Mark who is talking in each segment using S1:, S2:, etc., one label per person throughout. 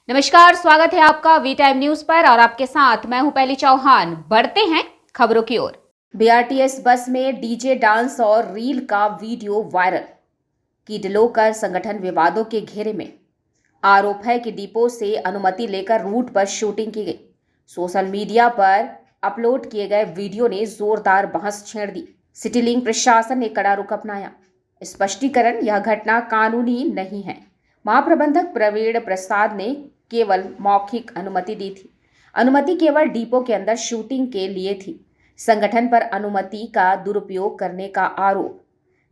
S1: नमस्कार, स्वागत है आपका वी टाइम न्यूज पर और आपके साथ मैं हूं पहली चौहान। बढ़ते हैं खबरों की ओर। बीआरटीएस बस में डीजे डांस और रील का वीडियो वायरल। कीडलोकर संगठन विवादों के घेरे में। आरोप है कि डिपो से अनुमति लेकर रूट पर शूटिंग की गई। सोशल मीडिया पर अपलोड किए गए वीडियो ने जोरदार बहस छेड़ दी। सिटी लिंक प्रशासन ने कड़ा रुख अपनाया। स्पष्टीकरण, यह घटना कानूनी नहीं है। महाप्रबंधक प्रवीण प्रसाद ने केवल मौखिक अनुमति दी थी। अनुमति केवल डिपो के अंदर शूटिंग के लिए थी। संगठन पर अनुमति का दुरुपयोग करने का आरोप।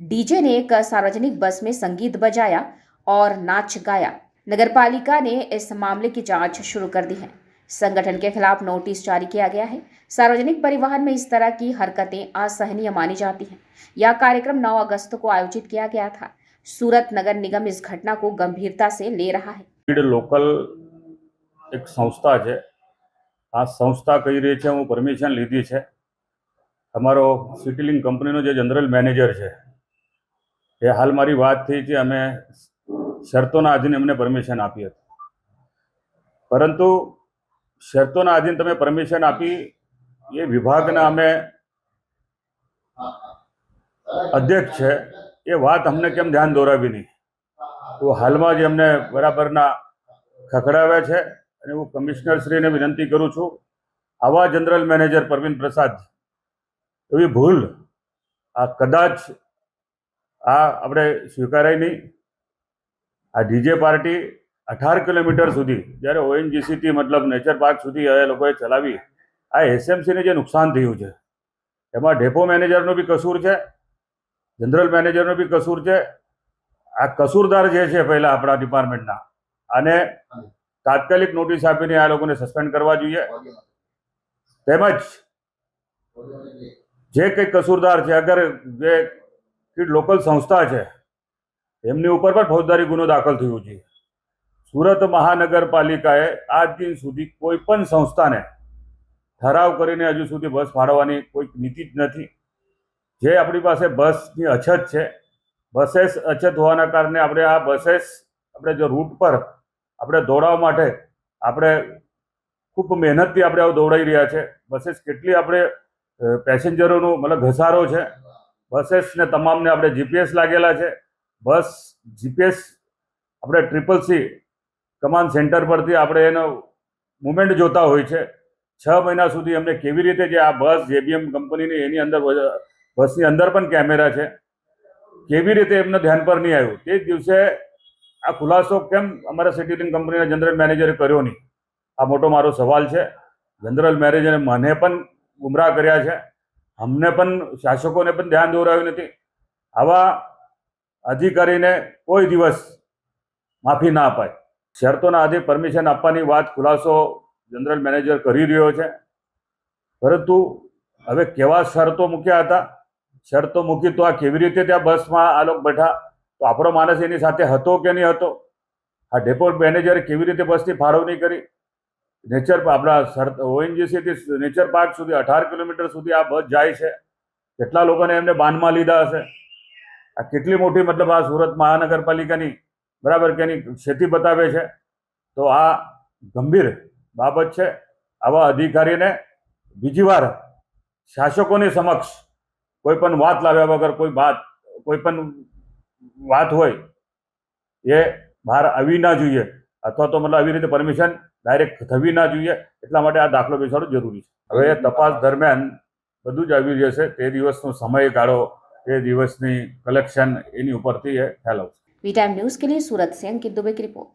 S1: डीजे ने एक सार्वजनिक बस में संगीत बजाया और नाच गाया। नगरपालिका ने इस मामले की जांच शुरू कर दी है। संगठन के खिलाफ नोटिस जारी किया गया है। सार्वजनिक परिवहन में इस तरह की हरकतें असहनीय मानी जाती हैं। यह कार्यक्रम 9 अगस्त को आयोजित किया गया था। सूरत नगर निगम इस घटना को गंभीरता से ले रहा है।
S2: लोकल एक संस्था है, आ संस्था कही रही है हूँ परमिशन लीधी है। अमरो सिटी लिंक कंपनी जो जनरल मैनेजर है ये हाल मारी बात थी कि अमे शर्तों आधीन एमने परमिशन आपी हती, परंतु शर्तों आधीन तमे परमिशन आपी ये विभागना अमे अध्यक्ष है ये बात हमने केम ध्यान दोरावी नहीं। तो हाल में ज अमने बराबरना खखड़ाव्या छे अने हूँ कमिश्नर श्री ने विनंती करूँ छूँ, आवा जनरल मैनेजर प्रवीण प्रसाद एवी भूल आ कदाच આપણે સ્વીકારાય નહીં। આ ડીજે પાર્ટી 18 કિલોમીટર સુધી જ્યારે ઓએનજીસીથી મતલબ નેચર પાર્ક સુધી એ લોકોએ ચલાવી, આ એસએમસીને જે નુકસાન થયું છે એમાં ડેપો મેનેજરનો બી કસૂર છે, જનરલ મેનેજરનો બી કસૂર છે। આ કસૂરદાર જે છે પહેલાં આપણા ડિપાર્ટમેન્ટના આને તાત્કાલિક નોટિસ આપીને આ લોકોને સસ્પેન્ડ કરવા જોઈએ। તેમજ જે કંઈ કસૂરદાર છે અગર જે लोकल संस्था है एमनी ऊपर पर फौजदारी गुनो दाखल थयो छे। सूरत महानगरपालिकाए आज दिन सुधी कोईपण संस्था ने ठराव करीने हजू सुधी बस फाळववानी कोई नीति ज नथी। जे आपणी पासे बसनी अछत छे, बसेस अछत होवाना कारणे आपणे आ बसेस आपणे जो रूट पर आपणे दौड़ावा माटे आपणे खूब मेहनतथी आपणे दौड़ाई रह्या छे। बसेस केटली आपणे पेसेंजरोनो मतलब घसारो छे। बसेस ने तमाम ने अपने जीपीएस लागेला है। बस जीपीएस अपने CCC कमांड सेंटर परथी आपणे एनो मूवमेंट जोता होय छे। 6 महीना सुधी अमने केवी रीते जे आ बस जेबीएम कंपनी ने एनी अंदर बसनी अंदर पण कैमेरा है, केवी रीते एमने ध्यान पर नहीं आव्युं। ते दिवसे आ खुलासो केम अमारा सिटी लिंक कंपनी जनरल मैनेजरे कर्यो नहीं, आ मोटो मारो सवाल है। जनरल मैनेजरे मने पण गुमराह कर्या छे, हमने पण शासकों ने पण ध्यान दोराव्युं नथी। आवा अधिकारीने कोई दिवस माफी ना अपाय। शर्तों आधीन परमिशन आपवानी बात खुलासो जनरल मैनेजर करी रह्यो छे, परंतु हवे केवा शर्तो मूक्या हता, शर्तो मूकी तो आ केवी रीते त्या बसमां आ लोक बैठा, तो आपणो माणस एनी साथे हतो के नहीं हतो? आ डेपो मैनेजरे केवी रीते बसनी फाळवणी करी? नेचर अपना ओएनजीसी थी नेचर पार्क सुधी 18 किलोमीटर सुधी आ बस जाए छे। केटला लोकोने एमने बांधमां लीधा हशे? आ केटली मोटी मतलब आ सूरत महानगरपालिकानी बराबर केनी क्षति बतावे छे। तो आ गंभीर बाबत छे। आवा अधिकारीने बीजी वार शासकोनी समक्ष कोईपण वात लाव्या वगर कोईपण वात होय ए बहार आवी ना जोईए, अथवा तो मतलब આવી રીતે પરમિશન ડાયરેક્ટ થવી ના જોઈએ। એટલા માટે આ દાખલો બેસાડવો જરૂરી છે। હવે તપાસ દરમિયાન બધું જ આવી જશે। તે દિવસનો સમયગાળો, તે દિવસની કલેક્શન એની ઉપરથી એ ખ્યાલ આવશે।
S1: वी टाइम न्यूज के लिए सूरत से अंकित दुबे की रिपोर्ट।